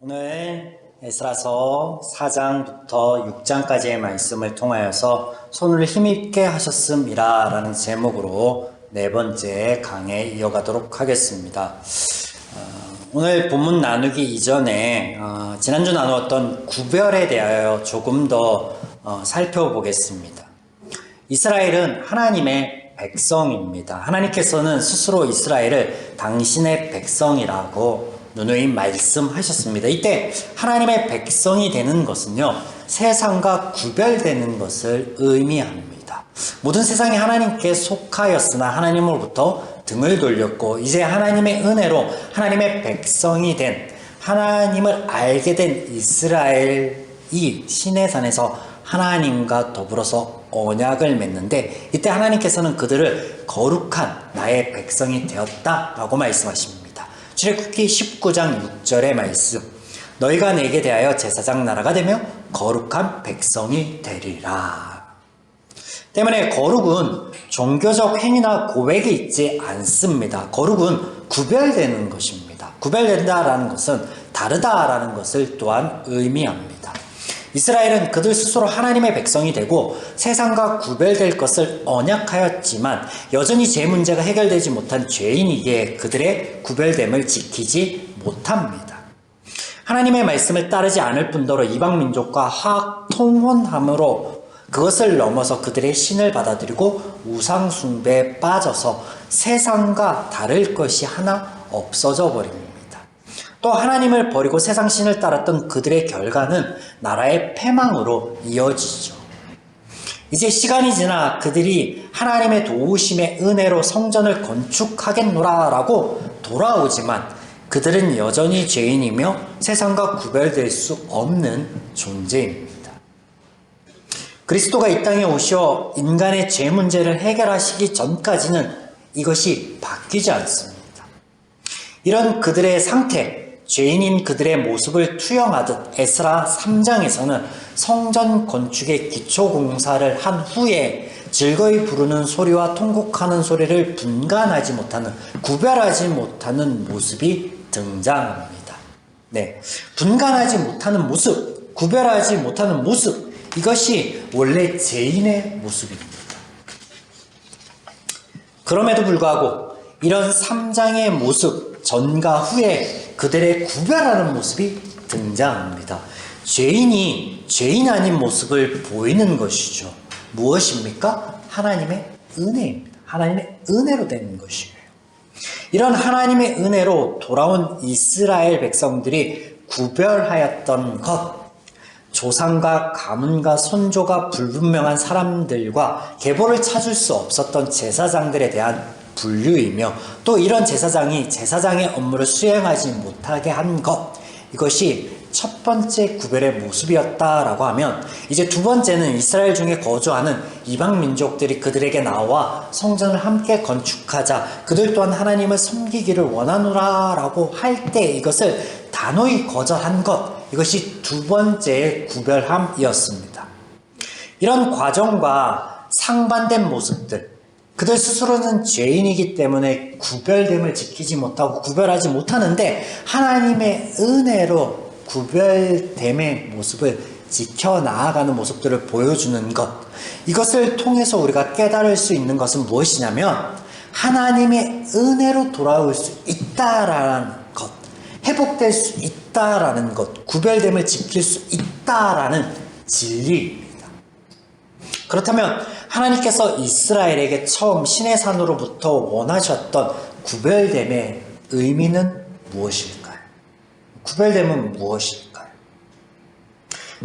오늘 에스라서 4장부터 6장까지의 말씀을 통하여서 손을 힘있게 하셨음이라 라는 제목으로 네 번째 강해 이어가도록 하겠습니다. 오늘 본문 나누기 이전에 지난주 나누었던 구별에 대하여 조금 더 살펴보겠습니다. 이스라엘은 하나님의 백성입니다. 하나님께서는 스스로 이스라엘을 당신의 백성이라고 누누이 말씀하셨습니다. 이때 하나님의 백성이 되는 것은요, 세상과 구별되는 것을 의미합니다. 모든 세상이 하나님께 속하였으나 하나님으로부터 등을 돌렸고 이제 하나님의 은혜로 하나님의 백성이 된, 하나님을 알게 된 이스라엘이 시내산에서 하나님과 더불어서 언약을 맺는데, 이때 하나님께서는 그들을 거룩한 나의 백성이 되었다라고 말씀하십니다. 출애굽기 19장 6절의 말씀, 너희가 내게 대하여 제사장 나라가 되며 거룩한 백성이 되리라. 때문에 거룩은 종교적 행위나 고백이 있지 않습니다. 거룩은 구별되는 것입니다. 구별된다라는 것은 다르다라는 것을 또한 의미합니다. 이스라엘은 그들 스스로 하나님의 백성이 되고 세상과 구별될 것을 언약하였지만 여전히 죄 문제가 해결되지 못한 죄인이기에 그들의 구별됨을 지키지 못합니다. 하나님의 말씀을 따르지 않을 뿐더러 이방 민족과 화학 통혼함으로 그것을 넘어서 그들의 신을 받아들이고 우상 숭배에 빠져서 세상과 다를 것이 하나 없어져 버립니다. 또 하나님을 버리고 세상 신을 따랐던 그들의 결과는 나라의 패망으로 이어지죠. 이제 시간이 지나 그들이 하나님의 도우심의 은혜로 성전을 건축하겠노라 라고 돌아오지만 그들은 여전히 죄인이며 세상과 구별될 수 없는 존재입니다. 그리스도가 이 땅에 오셔 인간의 죄 문제를 해결하시기 전까지는 이것이 바뀌지 않습니다. 이런 그들의 상태, 죄인인 그들의 모습을 투영하듯 에스라 3장에서는 성전 건축의 기초 공사를 한 후에 즐거이 부르는 소리와 통곡하는 소리를 분간하지 못하는, 구별하지 못하는 모습이 등장합니다. 네, 분간하지 못하는 모습, 구별하지 못하는 모습, 이것이 원래 죄인의 모습입니다. 그럼에도 불구하고 이런 3장의 모습, 전과 후에 그들의 구별하는 모습이 등장합니다. 죄인이 죄인 아닌 모습을 보이는 것이죠. 무엇입니까? 하나님의 은혜입니다. 하나님의 은혜로 되는 것이에요. 이런 하나님의 은혜로 돌아온 이스라엘 백성들이 구별하였던 것, 조상과 가문과 선조가 불분명한 사람들과 계보를 찾을 수 없었던 제사장들에 대한 분류이며, 또 이런 제사장이 제사장의 업무를 수행하지 못하게 한 것, 이것이 첫 번째 구별의 모습이었다라고 하면, 이제 두 번째는 이스라엘 중에 거주하는 이방 민족들이 그들에게 나와 성전을 함께 건축하자, 그들 또한 하나님을 섬기기를 원하노라 라고 할 때 이것을 단호히 거절한 것, 이것이 두 번째의 구별함이었습니다. 이런 과정과 상반된 모습들, 그들 스스로는 죄인이기 때문에 구별됨을 지키지 못하고 구별하지 못하는데 하나님의 은혜로 구별됨의 모습을 지켜나아가는 모습들을 보여주는 것, 이것을 통해서 우리가 깨달을 수 있는 것은 무엇이냐면 하나님의 은혜로 돌아올 수 있다라는 것, 회복될 수 있다라는 것, 구별됨을 지킬 수 있다라는 진리입니다. 그렇다면 하나님께서 이스라엘에게 처음 시내산으로부터 원하셨던 구별됨의 의미는 무엇일까요? 구별됨은 무엇일까요?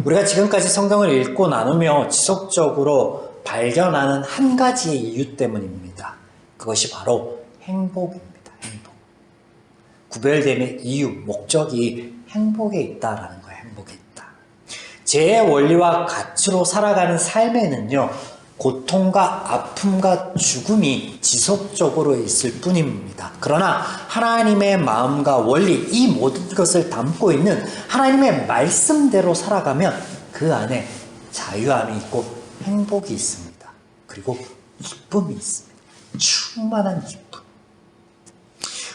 우리가 지금까지 성경을 읽고 나누며 지속적으로 발견하는 한 가지의 이유 때문입니다. 그것이 바로 행복입니다. 행복. 구별됨의 이유, 목적이 행복에 있다라는 거예요. 행복에 있다. 죄의 원리와 가치로 살아가는 삶에는요, 고통과 아픔과 죽음이 지속적으로 있을 뿐입니다. 그러나 하나님의 마음과 원리, 이 모든 것을 담고 있는 하나님의 말씀대로 살아가면 그 안에 자유함이 있고 행복이 있습니다. 그리고 기쁨이 있습니다. 충만한 기쁨.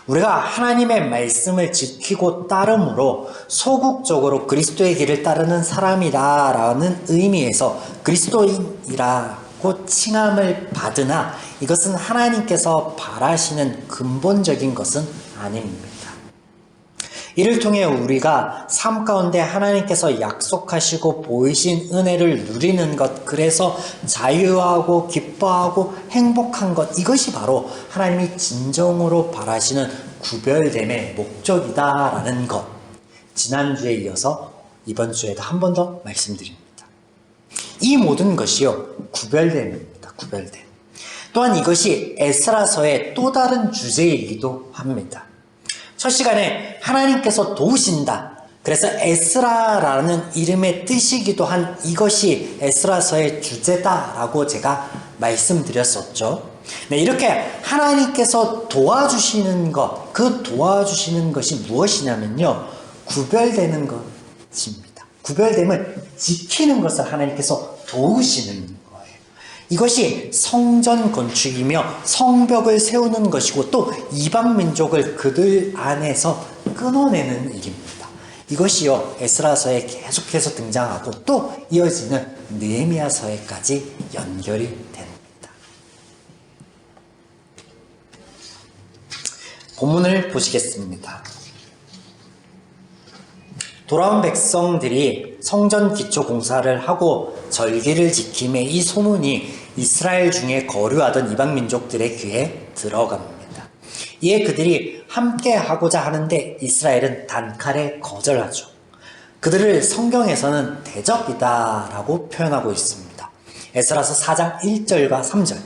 우리가 하나님의 말씀을 지키고 따름으로 소극적으로 그리스도의 길을 따르는 사람이다라는 의미에서 그리스도인이라고 칭함을 받으나 이것은 하나님께서 바라시는 근본적인 것은 아닙니다. 이를 통해 우리가 삶 가운데 하나님께서 약속하시고 보이신 은혜를 누리는 것, 그래서 자유하고 기뻐하고 행복한 것, 이것이 바로 하나님이 진정으로 바라시는 구별됨의 목적이다라는 것, 지난주에 이어서 이번 주에도 한 번 더 말씀드립니다. 이 모든 것이요, 구별됨입니다. 구별됨. 또한 이것이 에스라서의 또 다른 주제이기도 합니다. 첫 시간에 하나님께서 도우신다. 그래서 에스라라는 이름의 뜻이기도 한 이것이 에스라서의 주제다라고 제가 말씀드렸었죠. 네, 이렇게 하나님께서 도와주시는 것, 그 도와주시는 것이 무엇이냐면요, 구별되는 것입니다. 구별됨을 지키는 것을 하나님께서 도우시는 거예요. 이것이 성전 건축이며 성벽을 세우는 것이고 또 이방 민족을 그들 안에서 끊어내는 일입니다. 이것이요, 에스라서에 계속해서 등장하고 또 이어지는 느헤미야서에까지 연결이 됩니다. 본문을 보시겠습니다. 돌아온 백성들이 성전 기초 공사를 하고 절기를 지킴에 이 소문이 이스라엘 중에 거류하던 이방 민족들의 귀에 들어갑니다. 이에 그들이 함께 하고자 하는데 이스라엘은 단칼에 거절하죠. 그들을 성경에서는 대적이다라고 표현하고 있습니다. 에스라서 4장 1절과 3절.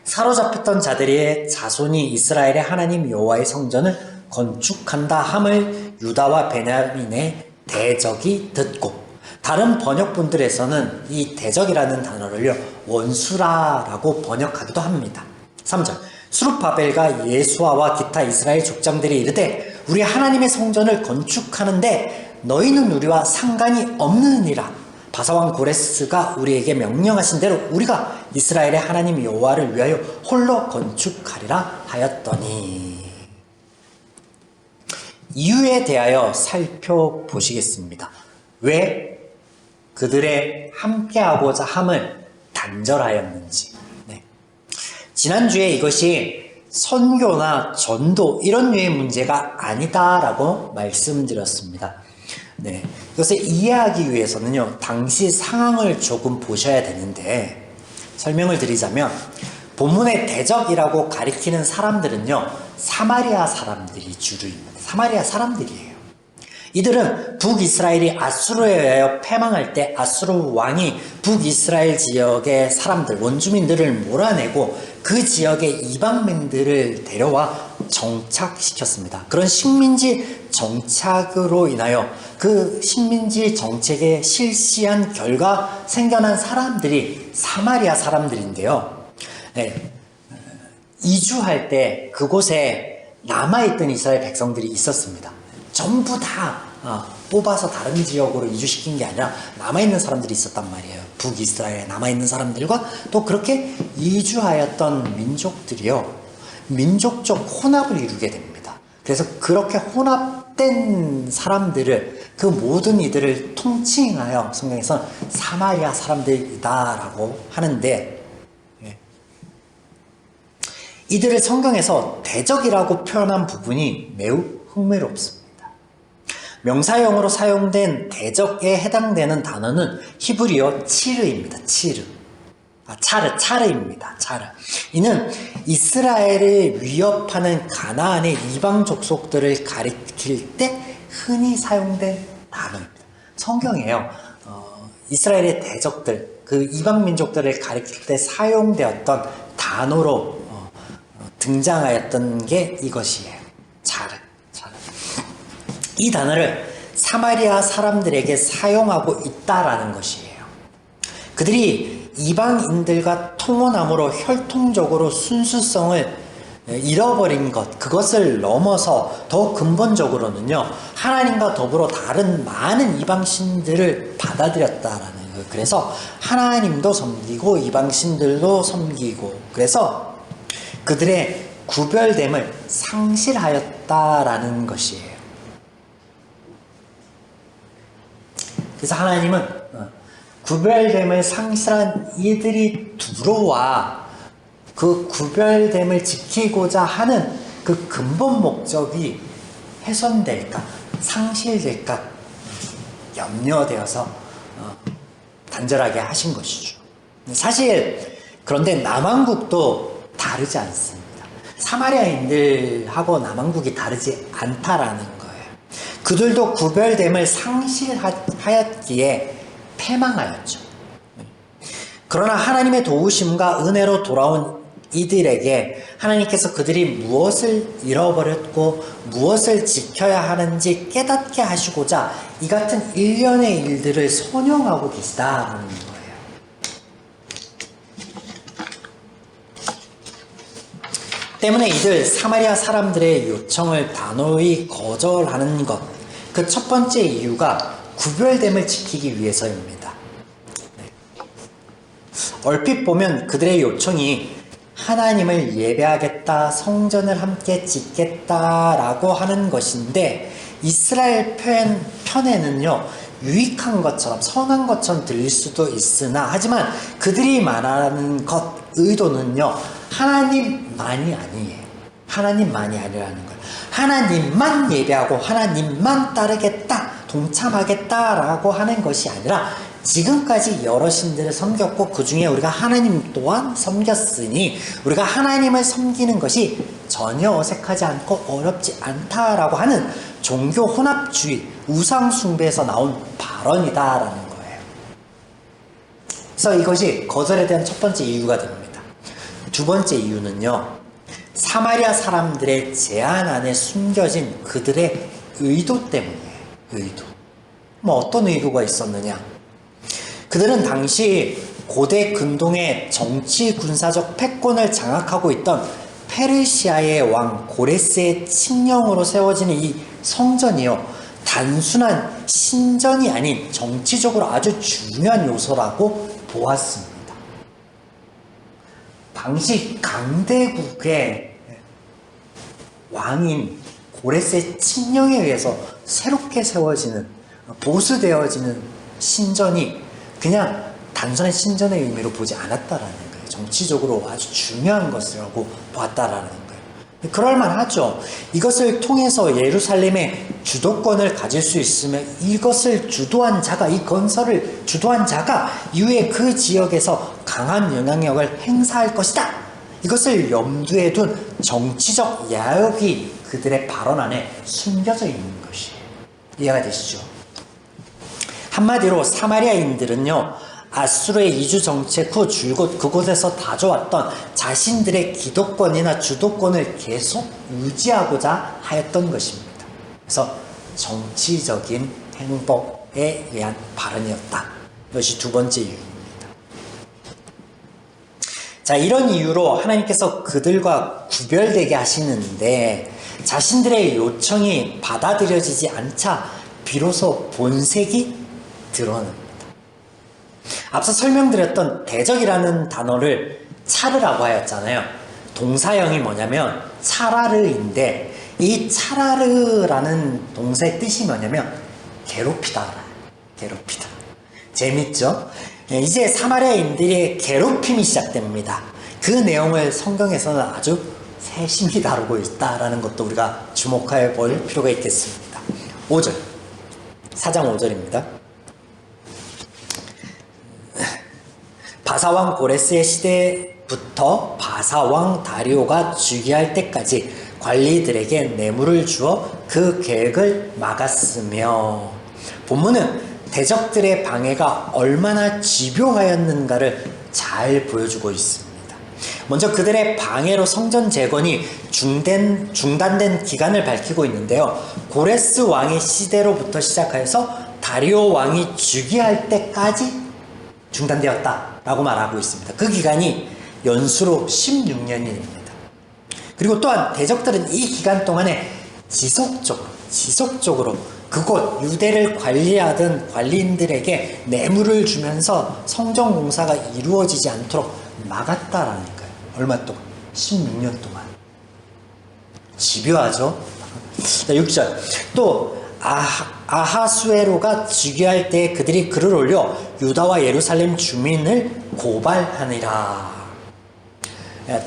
사로잡혔던 자들의 자손이 이스라엘의 하나님 여호와의 성전을 건축한다 함을 유다와 베냐민의 대적이 듣고, 다른 번역본들에서는 이 대적이라는 단어를요, 원수라라고 번역하기도 합니다. 3절. 수룹바벨과 예수아와 기타 이스라엘 족장들이 이르되 우리 하나님의 성전을 건축하는데 너희는 우리와 상관이 없느니라. 바사왕 고레스가 우리에게 명령하신 대로 우리가 이스라엘의 하나님 여호와를 위하여 홀로 건축하리라 하였더니. 이유에 대하여 살펴보시겠습니다. 왜 그들의 함께하고자 함을 단절하였는지. 네. 지난주에 이것이 선교나 전도 이런 류의 문제가 아니다라고 말씀드렸습니다. 네. 이것을 이해하기 위해서는요, 당시 상황을 조금 보셔야 되는데, 설명을 드리자면 본문의 대적이라고 가리키는 사람들은요, 사마리아 사람들이 주류입니다. 사마리아 사람들이에요. 이들은 북이스라엘이 아수르에 의하여 패망할 때 아수르 왕이 북이스라엘 지역의 사람들, 원주민들을 몰아내고 그 지역의 이방민들을 데려와 정착시켰습니다. 그런 식민지 정착으로 인하여 그 식민지 정책에 실시한 결과 생겨난 사람들이 사마리아 사람들인데요. 네. 이주할 때 그곳에 남아있던 이스라엘 백성들이 있었습니다. 전부 다 뽑아서 다른 지역으로 이주시킨 게 아니라 남아있는 사람들이 있었단 말이에요. 북이스라엘에 남아있는 사람들과 또 그렇게 이주하였던 민족들이요, 민족적 혼합을 이루게 됩니다. 그래서 그렇게 혼합된 사람들을, 그 모든 이들을 통칭하여 성경에서는 사마리아 사람들이다라고 하는데, 이들을 성경에서 대적이라고 표현한 부분이 매우 흥미롭습니다. 명사형으로 사용된 대적에 해당되는 단어는 히브리어 치르입니다. 치르. 차르입니다. 차르. 이는 이스라엘을 위협하는 가나안의 이방 족속들을 가리킬 때 흔히 사용된 단어입니다. 성경에요, 이스라엘의 대적들, 그 이방 민족들을 가리킬 때 사용되었던 단어로 등장하였던 게 이것이에요. 차르. 이 단어를 사마리아 사람들에게 사용하고 있다라는 것이에요. 그들이 이방인들과 통혼함으로 혈통적으로 순수성을 잃어버린 것, 그것을 넘어서 더 근본적으로는요, 하나님과 더불어 다른 많은 이방신들을 받아들였다라는 거예요. 그래서 하나님도 섬기고 이방신들도 섬기고, 그래서 그들의 구별됨을 상실하였다라는 것이에요. 그래서 하나님은 구별됨을 상실한 이들이 들어와 그 구별됨을 지키고자 하는 그 근본 목적이 훼손될까 상실될까 염려되어서 단절하게 하신 것이죠. 사실 그런데 남왕국도 다르지 않습니다. 사마리아인들하고 남왕국이 다르지 않다라는 거예요. 그들도 구별됨을 상실하였기에 패망하였죠. 그러나 하나님의 도우심과 은혜로 돌아온 이들에게 하나님께서 그들이 무엇을 잃어버렸고 무엇을 지켜야 하는지 깨닫게 하시고자 이 같은 일련의 일들을 선용하고 계시다는 거예요. 때문에 이들 사마리아 사람들의 요청을 단호히 거절하는 것, 그 첫 번째 이유가 구별됨을 지키기 위해서입니다. 얼핏 보면 그들의 요청이 하나님을 예배하겠다, 성전을 함께 짓겠다라고 하는 것인데 이스라엘 편에는요 유익한 것처럼 선한 것처럼 들릴 수도 있으나 하지만 그들이 말하는 것 의도는요 하나님만이 아니에요. 하나님만이 아니라는 거예요. 하나님만 예배하고 하나님만 따르겠다, 동참하겠다라고 하는 것이 아니라 지금까지 여러 신들을 섬겼고 그 중에 우리가 하나님 또한 섬겼으니 우리가 하나님을 섬기는 것이 전혀 어색하지 않고 어렵지 않다라고 하는 종교 혼합주의, 우상숭배에서 나온 발언이다라는 거예요. 그래서 이것이 거절에 대한 첫 번째 이유가 됩니다. 두 번째 이유는요, 사마리아 사람들의 제한 안에 숨겨진 그들의 의도 때문이에요. 의도. 어떤 의도가 있었느냐? 그들은 당시 고대 근동의 정치 군사적 패권을 장악하고 있던 페르시아의 왕 고레스의 칙령으로 세워지는 이 성전이요, 단순한 신전이 아닌 정치적으로 아주 중요한 요소라고 보았습니다. 당시 강대국의 왕인 고레스의 칙령에 의해서 새롭게 세워지는, 보수되어지는 신전이 그냥 단순한 신전의 의미로 보지 않았다라는 거예요. 정치적으로 아주 중요한 것이라고 보았다라는 거예요. 그럴만하죠. 이것을 통해서 예루살렘의 주도권을 가질 수 있으면 이것을 주도한 자가, 이 건설을 주도한 자가 이후에 그 지역에서 강한 영향력을 행사할 것이다. 이것을 염두에 둔 정치적 야욕이 그들의 발언 안에 숨겨져 있는 것이에요. 이해가 되시죠? 한마디로 사마리아인들은요, 아수르의 이주 정책 후 줄곧 그곳에서 다져왔던 자신들의 기득권이나 주도권을 계속 유지하고자 하였던 것입니다. 그래서 정치적인 행복에 의한 발언이었다. 이것이 두 번째 이유입니다. 자, 이런 이유로 하나님께서 그들과 구별되게 하시는데 자신들의 요청이 받아들여지지 않자 비로소 본색이 드러납니다. 앞서 설명드렸던 대적이라는 단어를 차르라고 하였잖아요. 동사형이 뭐냐면 차라르인데 이 차라르라는 동사의 뜻이 뭐냐면 괴롭히다. 괴롭히다. 재밌죠? 이제 사마리아인들의 괴롭힘이 시작됩니다. 그 내용을 성경에서는 아주 세심히 다루고 있다라는 것도 우리가 주목해 볼 필요가 있겠습니다. 5절, 4장 5절입니다. 바사왕 고레스의 시대부터 바사왕 다리오가 즉위할 때까지 관리들에게 뇌물을 주어 그 계획을 막았으며, 본문은 대적들의 방해가 얼마나 집요하였는가를 잘 보여주고 있습니다. 먼저 그들의 방해로 성전 재건이 중단된 기간을 밝히고 있는데요. 고레스 왕의 시대로부터 시작하여서 다리오 왕이 즉위할 때까지 중단되었다라고 말하고 있습니다. 그 기간이 연수로 16년입니다. 그리고 또한 대적들은 이 기간 동안에 지속적으로 그곳 유대를 관리하던 관리인들에게 뇌물을 주면서 성전 공사가 이루어지지 않도록 막았다라는 거예요. 얼마 동안? 16년 동안. 집요하죠. 6절. 또 아하수에로가 즉위할 때 그들이 글을 올려 유다와 예루살렘 주민을 고발하니라.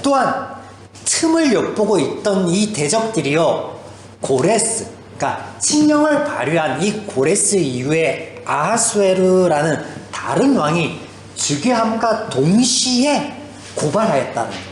또한 틈을 엿보고 있던 이 대적들이요, 고레스, 그러니까 칙령을 발휘한 이 고레스 이후에 아하수에르라는 다른 왕이 즉위함과 동시에 고발하였다는 거예요.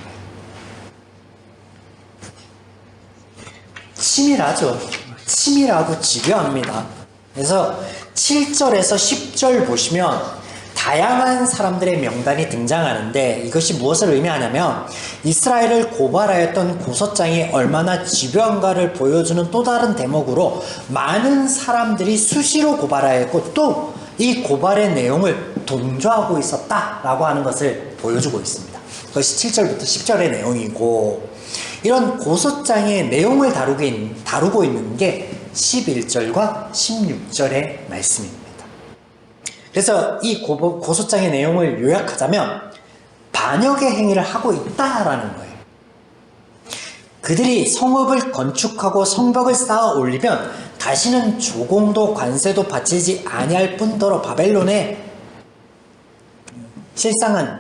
치밀하죠. 치밀하고 집요합니다. 그래서 7절에서 10절 보시면 다양한 사람들의 명단이 등장하는데, 이것이 무엇을 의미하냐면 이스라엘을 고발하였던 고소장이 얼마나 집요한가를 보여주는 또 다른 대목으로 많은 사람들이 수시로 고발하였고 또 이 고발의 내용을 동조하고 있었다라고 하는 것을 보여주고 있습니다. 그것이 7절부터 10절의 내용이고, 이런 고소장의 내용을 다루고 있는 게 11절과 16절의 말씀입니다. 그래서 이 고소장의 내용을 요약하자면 반역의 행위를 하고 있다라는 거예요. 그들이 성읍을 건축하고 성벽을 쌓아 올리면 다시는 조공도 관세도 바치지 아니할 뿐더러 바벨론의 실상은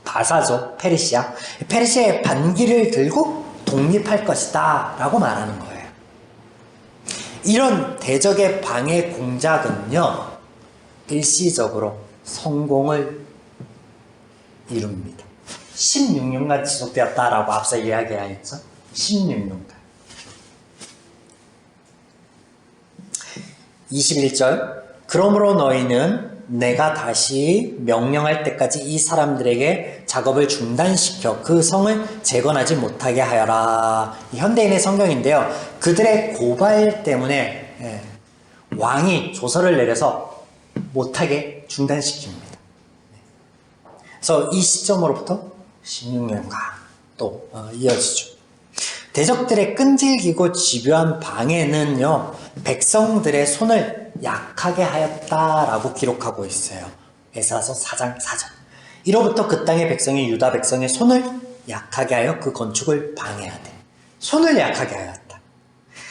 바사죠. 페르시아의 반기를 들고 독립할 것이다 라고 말하는 거예요. 이런 대적의 방해 공작은요, 일시적으로 성공을 이룹니다. 16년간 지속되었다라고 앞서 이야기하였죠. 16년간. 21절. 그러므로 너희는 내가 다시 명령할 때까지 이 사람들에게 작업을 중단시켜 그 성을 재건하지 못하게 하여라. 현대인의 성경인데요, 그들의 고발 때문에 왕이 조서를 내려서 못하게 중단시킵니다. 그래서 이 시점으로부터 16년간 또 이어지죠. 대적들의 끈질기고 집요한 방해는요, 백성들의 손을 약하게 하였다라고 기록하고 있어요. 에스라서 4장 4절. 이로부터 그 땅의 백성이 유다 백성의 손을 약하게 하여 그 건축을 방해하되. 손을 약하게 하였다.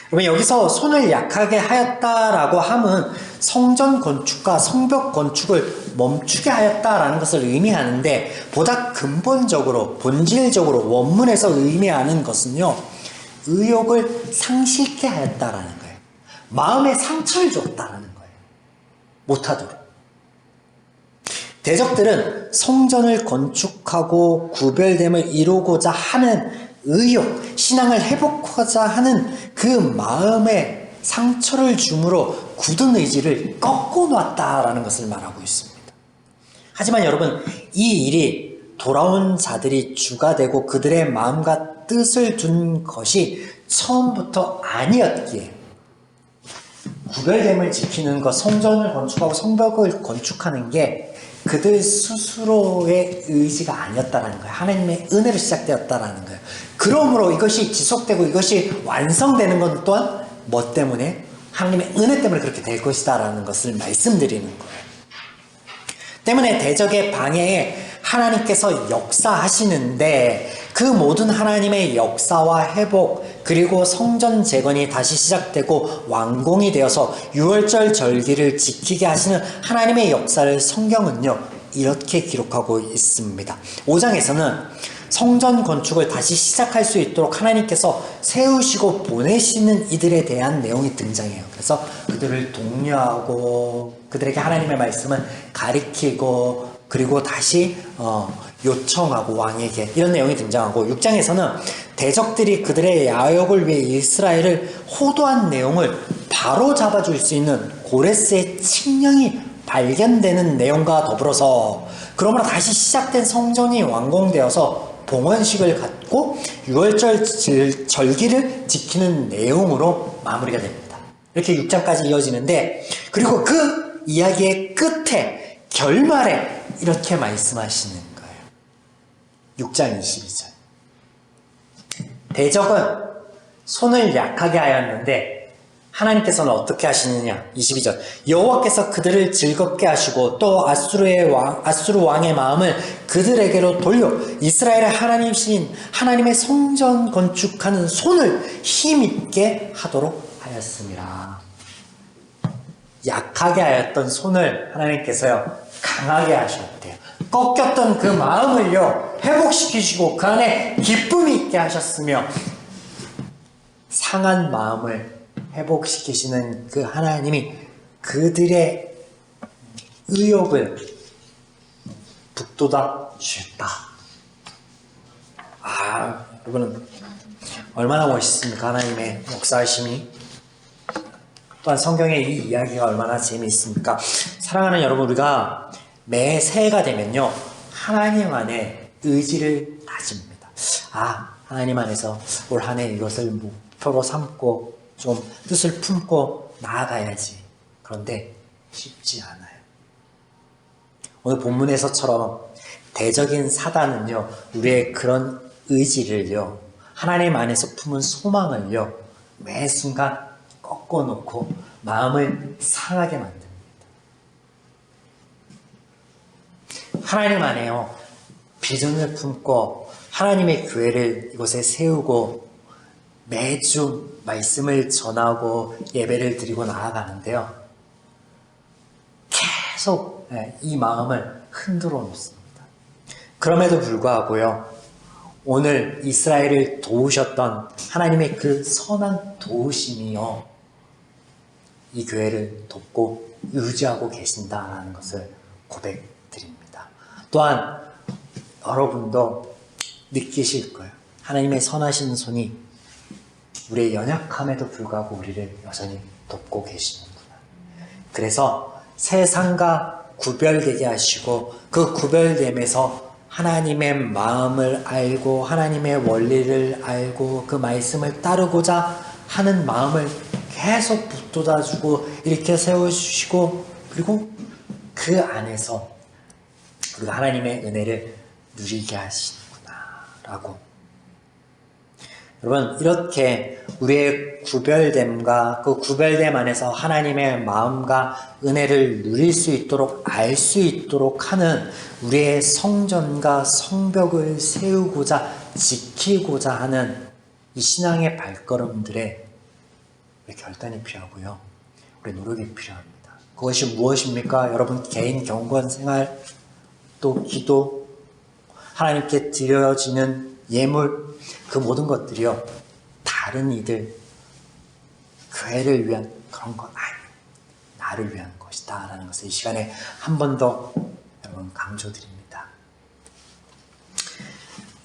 그러면 여기서 손을 약하게 하였다라고 함은 성전 건축과 성벽 건축을 멈추게 하였다라는 것을 의미하는데, 보다 근본적으로 본질적으로 원문에서 의미하는 것은요, 의욕을 상실케 하였다라는 거예요. 마음에 상처를 줬다라는 거예요. 못하도록. 대적들은 성전을 건축하고 구별됨을 이루고자 하는 의욕, 신앙을 회복하고자 하는 그 마음에 상처를 주므로 굳은 의지를 꺾어 놨다라는 것을 말하고 있습니다. 하지만 여러분, 이 일이 돌아온 자들이 주가 되고 그들의 마음과 뜻을 둔 것이 처음부터 아니었기에, 구별됨을 지키는 것, 성전을 건축하고 성벽을 건축하는 게 그들 스스로의 의지가 아니었다라는 거예요. 하나님의 은혜로 시작되었다라는 거예요. 그러므로 이것이 지속되고 이것이 완성되는 것 또한 뭐 때문에? 하나님의 은혜 때문에 그렇게 될 것이다라는 것을 말씀드리는 거예요. 때문에 대적의 방해에 하나님께서 역사하시는데, 그 모든 하나님의 역사와 회복, 그리고 성전 재건이 다시 시작되고 완공이 되어서 유월절 절기를 지키게 하시는 하나님의 역사를 성경은요, 이렇게 기록하고 있습니다. 5장에서는 성전 건축을 다시 시작할 수 있도록 하나님께서 세우시고 보내시는 이들에 대한 내용이 등장해요. 그래서 그들을 독려하고 그들에게 하나님의 말씀을 가리키고, 그리고 다시 요청하고 왕에게, 이런 내용이 등장하고, 6장에서는 대적들이 그들의 야욕을 위해 이스라엘을 호도한 내용을 바로 잡아줄 수 있는 고레스의 칙령이 발견되는 내용과 더불어서, 그러므로 다시 시작된 성전이 완공되어서 봉헌식을 갖고 유월절 절기를 지키는 내용으로 마무리가 됩니다. 이렇게 6장까지 이어지는데, 그리고 그 이야기의 끝에 결말에 이렇게 말씀하시는 거예요. 6장 22절. 대적은 손을 약하게 하였는데 하나님께서는 어떻게 하시느냐? 22절. 여호와께서 그들을 즐겁게 하시고 또 아수르 왕의 마음을 그들에게로 돌려 이스라엘의 하나님이신 하나님의 성전 건축하는 손을 힘있게 하도록 하였습니다. 약하게 하였던 손을 하나님께서요 강하게 하셨대요. 꺾였던 그 마음을요 회복시키시고 그 안에 기쁨이 있게 하셨으며, 상한 마음을 회복시키시는 그 하나님이 그들의 의욕을 북돋아 주셨다. 여러분 얼마나 멋있습니까? 하나님의 역사하심이. 또한 성경의 이 이야기가 얼마나 재미있습니까? 사랑하는 여러분, 우리가 매 새해가 되면요 하나님 안에 의지를 다집니다. 하나님 안에서 올 한 해 이것을 목표로 삼고 좀 뜻을 품고 나아가야지. 그런데 쉽지 않아요. 오늘 본문에서처럼 대적인 사단은요 우리의 그런 의지를요 하나님 안에서 품은 소망을요 매 순간 꺾어놓고 마음을 상하게 만듭니다. 하나님 안에요 비전을 품고 하나님의 교회를 이곳에 세우고 매주 말씀을 전하고 예배를 드리고 나아가는데요 계속 이 마음을 흔들어 놓습니다. 그럼에도 불구하고요 오늘 이스라엘을 도우셨던 하나님의 그 선한 도우심이요 이 교회를 돕고 유지하고 계신다는 것을 고백드립니다. 또한 여러분도 느끼실 거예요. 하나님의 선하신 손이 우리의 연약함에도 불구하고 우리를 여전히 돕고 계시는구나. 그래서 세상과 구별되게 하시고 그 구별됨에서 하나님의 마음을 알고 하나님의 원리를 알고 그 말씀을 따르고자 하는 마음을 계속 북돋아주고 이렇게 세워주시고, 그리고 그 안에서 우리가 하나님의 은혜를 누리게 하시는구나 라고. 여러분, 이렇게 우리의 구별됨과 그 구별됨 안에서 하나님의 마음과 은혜를 누릴 수 있도록 알 수 있도록 하는 우리의 성전과 성벽을 세우고자 지키고자 하는 이 신앙의 발걸음들에 우리 결단이 필요하고요 우리 노력이 필요합니다. 그것이 무엇입니까? 여러분, 개인 경건 생활, 또 기도, 하나님께 드려지는 예물, 그 모든 것들이요 다른 이들, 교회를 위한 그런 것 아니에요. 나를 위한 것이다 라는 것을 이 시간에 한 번 더 여러분 강조드립니다.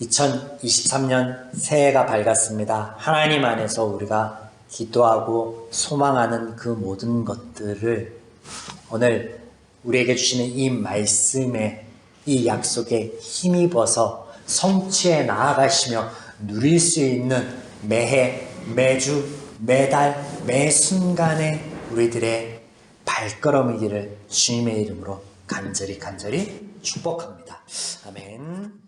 2023년 새해가 밝았습니다. 하나님 안에서 우리가 기도하고 소망하는 그 모든 것들을 오늘 우리에게 주시는 이 말씀에, 이 약속에 힘입어서 성취해 나아가시며 누릴 수 있는 매해, 매주, 매달, 매 순간에 우리들의 발걸음이기를 주님의 이름으로 간절히 축복합니다. 아멘.